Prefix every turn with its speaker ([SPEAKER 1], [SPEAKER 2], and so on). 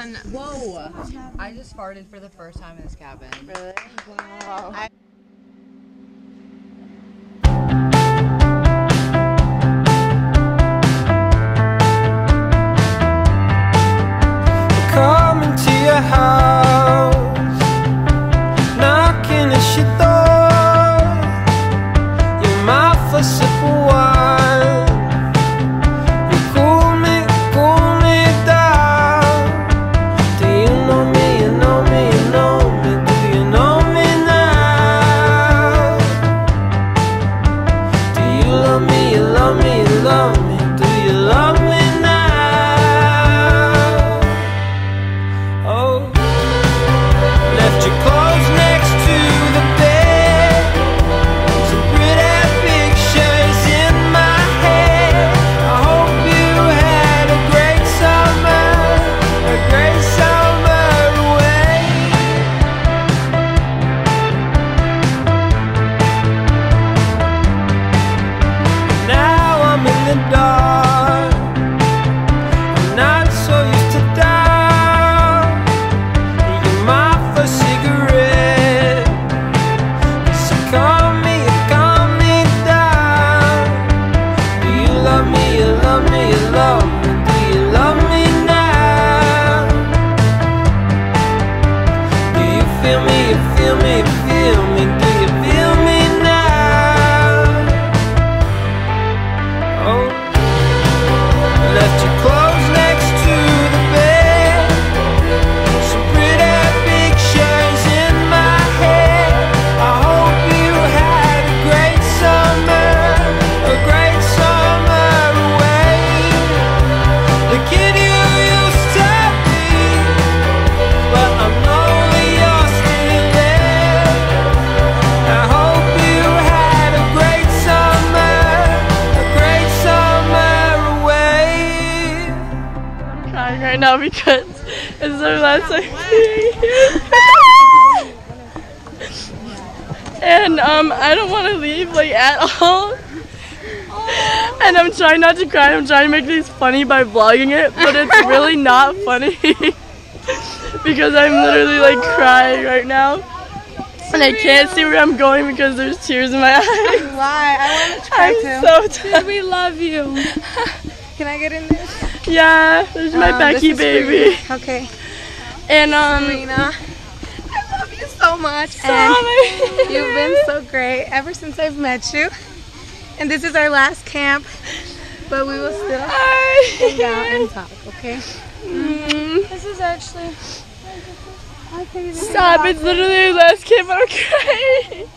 [SPEAKER 1] on. Whoa! I just farted for the first time in this cabin.
[SPEAKER 2] Really? Wow.
[SPEAKER 3] Coming to your house, knocking at your door. You're my first sip of wine. You cool me down. Do you know me? You know me, you know me. Do you know me now? Do you love me? You love me, you love me. Do you love me?
[SPEAKER 2] Right now because it's our last time and I don't want to leave like at all, and I'm trying not to cry. I'm trying to make this funny by vlogging it, but it's really not funny because I'm literally like crying right now and I can't see where I'm going because there's tears in my eyes.
[SPEAKER 4] Why? I want to try
[SPEAKER 2] I'm so tired.
[SPEAKER 4] We love you. Can I get in there?
[SPEAKER 2] Yeah, there's my Becky baby.
[SPEAKER 4] Okay.
[SPEAKER 2] And
[SPEAKER 4] Serena, I love you so much. And you've been so great ever since I've met you. And this is our last camp, but we will still hang out and talk, okay? This is actually...
[SPEAKER 2] Stop, it's literally our last camp, but I'm crying.